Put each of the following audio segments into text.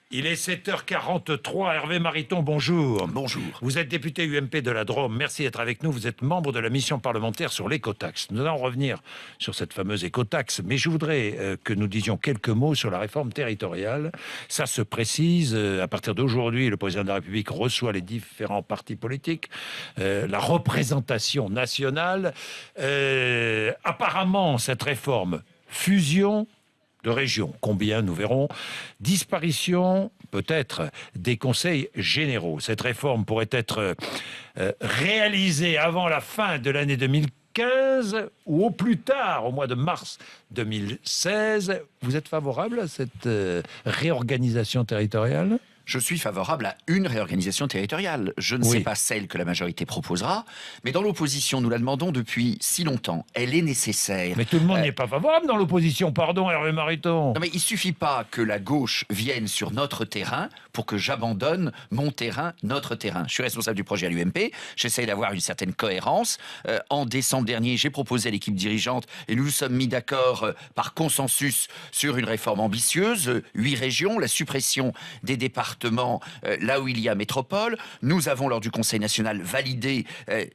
Il est 7h43. Hervé Mariton, bonjour. Bonjour. Vous êtes député UMP de la Drôme. Merci d'être avec nous. Vous êtes membre de la mission parlementaire sur l'écotaxe. Nous allons revenir sur cette fameuse écotaxe, mais je voudrais que nous disions quelques mots sur la réforme territoriale. Ça se précise. À partir d'aujourd'hui, le président de la République reçoit les différents partis politiques, la représentation nationale. Apparemment, cette réforme, fusion de régions. Combien, nous verrons. Disparition, peut-être, des conseils généraux. Cette réforme pourrait être réalisée avant la fin de l'année 2015 ou au plus tard, au mois de mars 2016. Vous êtes favorable à cette réorganisation territoriale ? Je suis favorable à une réorganisation territoriale. Je ne sais pas celle que la majorité proposera, mais dans l'opposition, nous la demandons depuis si longtemps. Elle est nécessaire. Mais tout le monde n'est pas favorable dans l'opposition, pardon Hervé Mariton. Non mais il suffit pas que la gauche vienne sur notre terrain pour que j'abandonne mon terrain, notre terrain. Je suis responsable du projet à l'UMP, j'essaye d'avoir une certaine cohérence. En décembre dernier, j'ai proposé à l'équipe dirigeante et nous nous sommes mis d'accord par consensus sur une réforme ambitieuse, 8 régions, la suppression des départements là où il y a métropole. Nous avons, lors du Conseil national, validé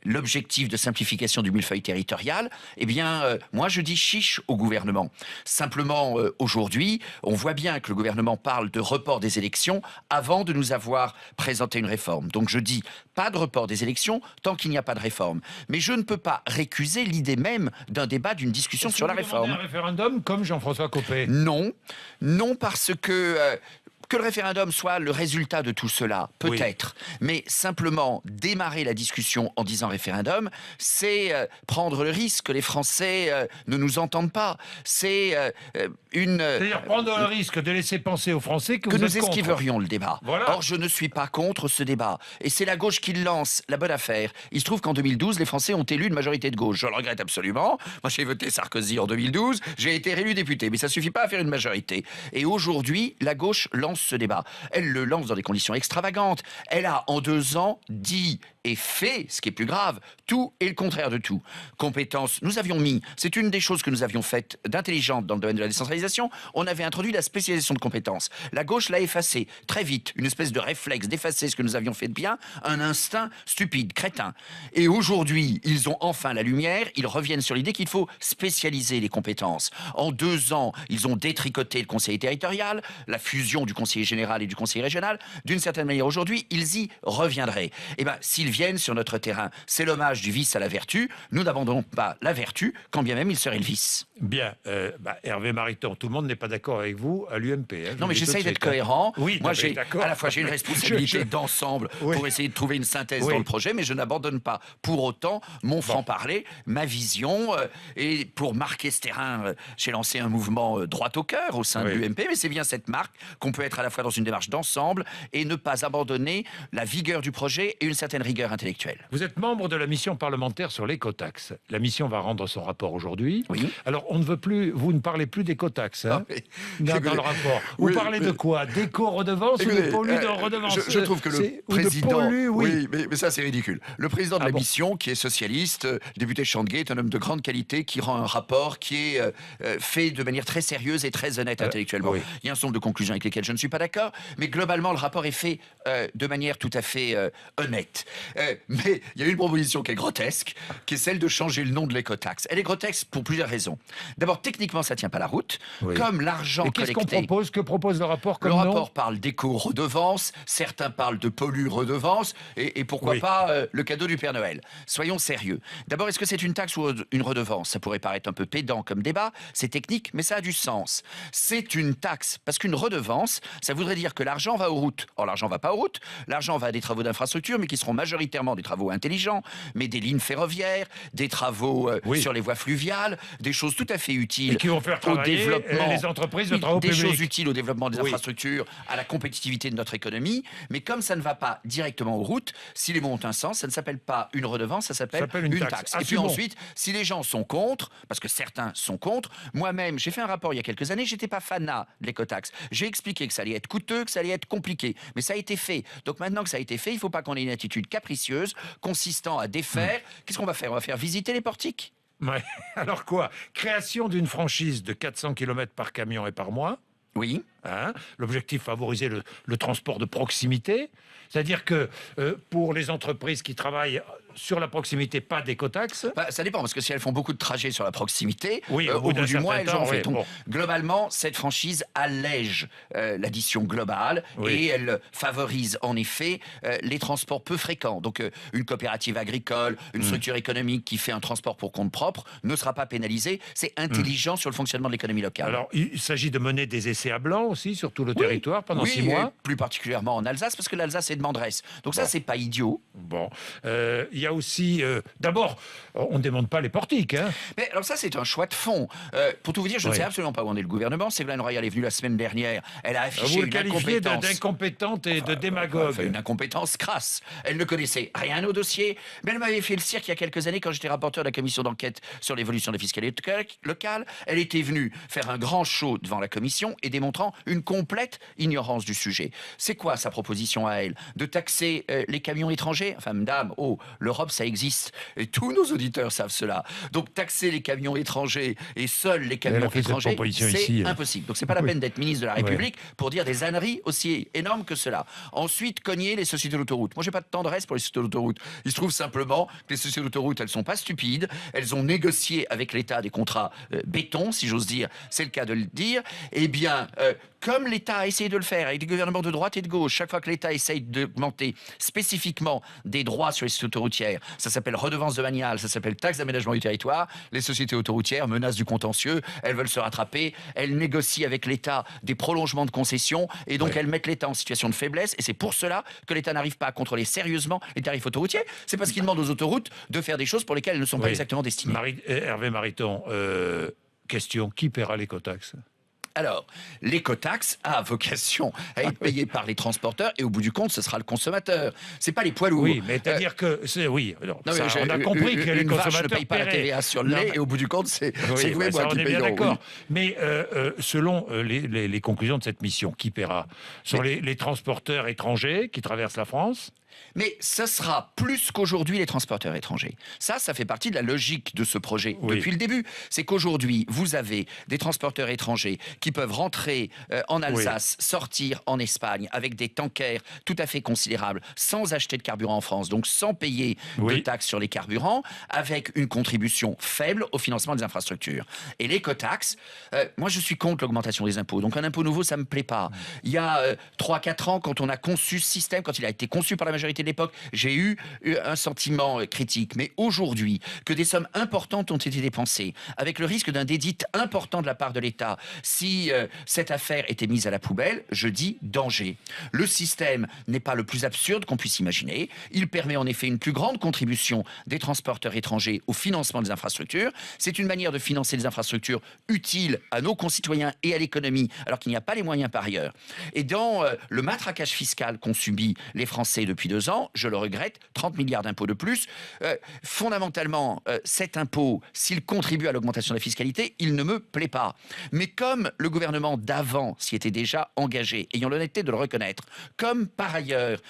l'objectif de simplification du millefeuille territorial. Eh bien, moi, je dis chiche au gouvernement. Simplement, aujourd'hui, on voit bien que le gouvernement parle de report des élections avant de nous avoir présenté une réforme. Donc, je dis pas de report des élections tant qu'il n'y a pas de réforme. Mais je ne peux pas récuser l'idée même d'un débat, d'une discussion sur la réforme. Un référendum comme Jean-François Copé ? Non, non parce que le référendum soit le résultat de tout cela, peut-être. Oui. Mais simplement, démarrer la discussion en disant référendum, c'est prendre le risque que les Français ne nous entendent pas. C'est C'est-à-dire prendre le risque de laisser penser aux Français que vous êtes nous esquiverions le débat. Voilà. Or, je ne suis pas contre ce débat. Et c'est la gauche qui lance la bonne affaire. Il se trouve qu'en 2012, les Français ont élu une majorité de gauche. Je le regrette absolument. Moi, j'ai voté Sarkozy en 2012. J'ai été réélu député. Mais ça suffit pas à faire une majorité. Et aujourd'hui, la gauche lance ce débat. Elle le lance dans des conditions extravagantes. Elle a, en 2 ans, dit et fait, ce qui est plus grave, tout et le contraire de tout. Compétences, nous avions mis, c'est une des choses que nous avions faites d'intelligente dans le domaine de la décentralisation, on avait introduit la spécialisation de compétences. La gauche l'a effacé très vite, une espèce de réflexe d'effacer ce que nous avions fait de bien, un instinct stupide, crétin. Et aujourd'hui, ils ont enfin la lumière, ils reviennent sur l'idée qu'il faut spécialiser les compétences. En 2 ans, ils ont détricoté le conseiller territorial, la fusion du conseiller général et du conseiller régional. D'une certaine manière, aujourd'hui, ils y reviendraient. Eh bien, s'ils viennent sur notre terrain, c'est l'hommage du vice à la vertu. Nous n'abandonnons pas la vertu, quand bien même il serait le vice. Bien, Hervé Mariton, tout le monde n'est pas d'accord avec vous à l'UMP. Hein, non, mais j'essaye d'être cohérent. Oui, moi, à la fois, j'ai une responsabilité d'ensemble pour essayer de trouver une synthèse dans le projet, mais je n'abandonne pas pour autant mon franc-parler, ma vision. Et pour marquer ce terrain, j'ai lancé un mouvement droit au cœur au sein de l'UMP, mais c'est bien cette marque qu'on peut être à la fois dans une démarche d'ensemble et ne pas abandonner la vigueur du projet et une certaine rigueur intellectuelle. Vous êtes membre de la mission parlementaire sur l'écotaxe. La mission va rendre son rapport aujourd'hui. Oui. Alors, vous ne parlez plus d'écotaxe hein, dans le rapport. Vous parlez de quoi? D'éco-redevance ou de pollu de redevance? Je trouve que le président... Oui, mais ça, c'est ridicule. Le président de la mission, qui est socialiste, député Chandeguet, est un homme de grande qualité qui rend un rapport qui est fait de manière très sérieuse et très honnête intellectuellement. Il y a un certain nombre de conclusions avec lesquelles je ne suis pas d'accord, mais globalement, le rapport est fait de manière tout à fait honnête. Mais il y a une proposition qui est grotesque, qui est celle de changer le nom de l'écotaxe. Elle est grotesque pour plusieurs raisons. D'abord, techniquement, ça ne tient pas la route. Comme l'argent collecté... Qu'est-ce qu'on propose? Que propose le rapport comme Le nom? rapport parle d'éco-redevance, certains parlent de pollu-redevance, et pourquoi pas le cadeau du Père Noël. Soyons sérieux. D'abord, est-ce que c'est une taxe ou une redevance? Ça pourrait paraître un peu pédant comme débat, c'est technique, mais ça a du sens. C'est une taxe, parce qu'une redevance, ça voudrait dire que l'argent va aux routes. Or, l'argent va pas aux routes, l'argent va à des travaux d'infrastructure, mais qui seront majoritairement des travaux intelligents, mais des lignes ferroviaires, des travaux sur les voies fluviales, des choses tout à fait utiles et qui vont faire au développement, les entreprises de travaux publics. Des choses utiles au développement des infrastructures, à la compétitivité de notre économie, mais comme ça ne va pas directement aux routes, si les mots ont un sens, ça ne s'appelle pas une redevance, ça s'appelle une taxe. Et puis ensuite, si les gens sont contre, parce que certains sont contre, moi-même, j'ai fait un rapport il y a quelques années, j'étais pas fanat de l'écotaxe. J'ai expliqué que ça allait être coûteux, que ça allait être compliqué, mais ça a été fait. Donc maintenant que ça a été fait, il ne faut pas qu'on ait une attitude capricieuse consistant à défaire. Qu'est-ce qu'on va faire? On va faire visiter les portiques? Ouais. Alors quoi? Création d'une franchise de 400 km par camion et par mois. Oui. Hein. L'objectif, favoriser le transport de proximité. C'est-à-dire que pour les entreprises qui travaillent sur la proximité, pas d'écotaxe. Bah, ça dépend, parce que si elles font beaucoup de trajets sur la proximité, Oui, au bout d'un du mois, certain elles en temps, fait. oui, Donc, bon. globalement, cette franchise allège l'addition globale Oui. et elle favorise en effet les transports peu fréquents. Donc, une coopérative agricole, une structure économique qui fait un transport pour compte propre ne sera pas pénalisée. C'est intelligent sur le fonctionnement de l'économie locale. Alors, il s'agit de mener des essais à blanc aussi sur tout le Oui, territoire pendant 6 et mois. plus particulièrement en Alsace, parce que l'Alsace est demanderesse. Donc ça, Bon. c'est pas idiot. Bon, il y a aussi, d'abord, on ne démonte pas les portiques. Hein. Mais alors ça, c'est un choix de fond. Pour tout vous dire, je ne Oui. sais absolument pas où en est le gouvernement. Ségolène Royal est venue la semaine dernière. Elle a affiché Vous le une qualifiez incompétence. d'incompétente et de démagogue. Enfin, une incompétence crasse. Elle ne connaissait rien au dossier, mais elle m'avait fait le cirque il y a quelques années quand j'étais rapporteur de la commission d'enquête sur l'évolution de la fiscalité locale. Elle était venue faire un grand show devant la commission et démontrant une complète ignorance du sujet. C'est quoi sa proposition à elle? De taxer les camions étrangers? Enfin, madame, l'Europe, ça existe. Et tous nos auditeurs savent cela. Donc, taxer les camions étrangers et seuls les Elle camions a fait cette étrangers, proposition c'est ici. impossible. Donc, c'est pas la peine d'être ministre de la République pour dire des âneries aussi énormes que cela. Ensuite, cogner les sociétés d'autoroute. Moi, j'ai pas de tendresse pour les sociétés d'autoroute. Il se trouve simplement que les sociétés d'autoroute, elles sont pas stupides. Elles ont négocié avec l'État des contrats béton, si j'ose dire. C'est le cas de le dire. Eh bien, comme l'État a essayé de le faire avec des gouvernements de droite et de gauche, chaque fois que l'État essaye d'augmenter spécifiquement des droits sur les sociétés autoroutières, ça s'appelle redevance domaniale, ça s'appelle taxe d'aménagement du territoire, les sociétés autoroutières menacent du contentieux, elles veulent se rattraper, elles négocient avec l'État des prolongements de concessions et donc elles mettent l'État en situation de faiblesse et c'est pour cela que l'État n'arrive pas à contrôler sérieusement les tarifs autoroutiers. C'est parce qu'il demande aux autoroutes de faire des choses pour lesquelles elles ne sont pas exactement destinées. Hervé Mariton, question, qui paiera l'écotaxe? Alors, l'écotaxe a vocation à être payée par les transporteurs et au bout du compte, ce sera le consommateur. C'est pas les poids lourds. Oui, mais c'est-à-dire que c'est alors, Non, ça, mais on a compris que les une vache consommateurs ne paye pas la paieraient. TVA sur le lait et au bout du compte, c'est vous et moi ça, on qui est bien payons. d'accord. Oui. Mais selon les conclusions de cette mission, qui paiera? Sont les transporteurs étrangers qui traversent la France? Mais ce sera plus qu'aujourd'hui les transporteurs étrangers. Ça fait partie de la logique de ce projet depuis le début. C'est qu'aujourd'hui, vous avez des transporteurs étrangers qui peuvent rentrer en Alsace, sortir en Espagne avec des tankers tout à fait considérables, sans acheter de carburant en France, donc sans payer de taxes sur les carburants, avec une contribution faible au financement des infrastructures. Et l'écotaxe, moi je suis contre l'augmentation des impôts. Donc un impôt nouveau, ça me plaît pas. Il y a 3-4 ans, quand on a conçu ce système, quand il a été conçu par la majorité de l'époque, j'ai eu un sentiment critique. Mais aujourd'hui, que des sommes importantes ont été dépensées, avec le risque d'un dédit important de la part de l'État, si cette affaire était mise à la poubelle, je dis danger. Le système n'est pas le plus absurde qu'on puisse imaginer. Il permet en effet une plus grande contribution des transporteurs étrangers au financement des infrastructures. C'est une manière de financer des infrastructures utiles à nos concitoyens et à l'économie, alors qu'il n'y a pas les moyens par ailleurs. Et dans le matraquage fiscal qu'ont subi les Français depuis 2 ans, je le regrette, 30 milliards d'impôts de plus. Fondamentalement, cet impôt, s'il contribue à l'augmentation de la fiscalité, il ne me plaît pas. Mais comme le gouvernement d'avant s'y était déjà engagé, ayant l'honnêteté de le reconnaître, comme par ailleurs,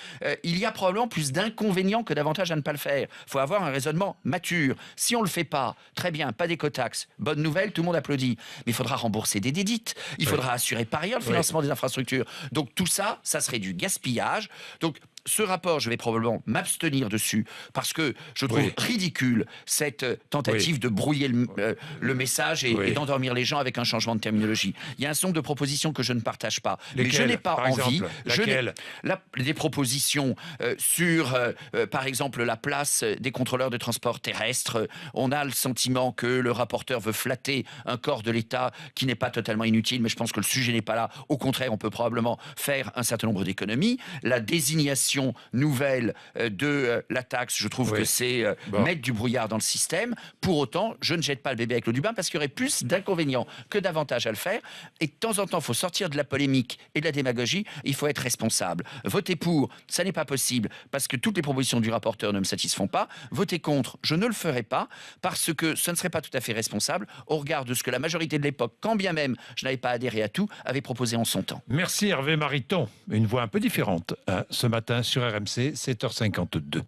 il y a probablement plus d'inconvénients que d'avantages à ne pas le faire. Il faut avoir un raisonnement mature. Si on ne le fait pas, très bien, pas d'écotaxe, bonne nouvelle, tout le monde applaudit. Mais il faudra rembourser des dédits. Il faudra assurer par ailleurs le financement des infrastructures. Donc tout ça, ça serait du gaspillage. Donc ce rapport, je vais probablement m'abstenir dessus parce que je trouve ridicule cette tentative de brouiller le message et d'endormir les gens avec un changement de terminologie. Il y a un certain nombre de propositions que je ne partage pas. Lesquelles, mais je n'ai pas envie. Des propositions sur, par exemple, la place des contrôleurs de transport terrestre. On a le sentiment que le rapporteur veut flatter un corps de l'État qui n'est pas totalement inutile, mais je pense que le sujet n'est pas là. Au contraire, on peut probablement faire un certain nombre d'économies. La désignation nouvelle de la taxe, je trouve que c'est mettre du brouillard dans le système. Pour autant, je ne jette pas le bébé avec l'eau du bain parce qu'il y aurait plus d'inconvénients que d'avantages à le faire. Et de temps en temps, il faut sortir de la polémique et de la démagogie. Il faut être responsable. Voter pour, ça n'est pas possible parce que toutes les propositions du rapporteur ne me satisfont pas. Voter contre, je ne le ferai pas parce que ce ne serait pas tout à fait responsable au regard de ce que la majorité de l'époque, quand bien même je n'avais pas adhéré à tout, avait proposé en son temps. Merci Hervé Mariton. Une voix un peu différente ce matin sur RMC, 7h52.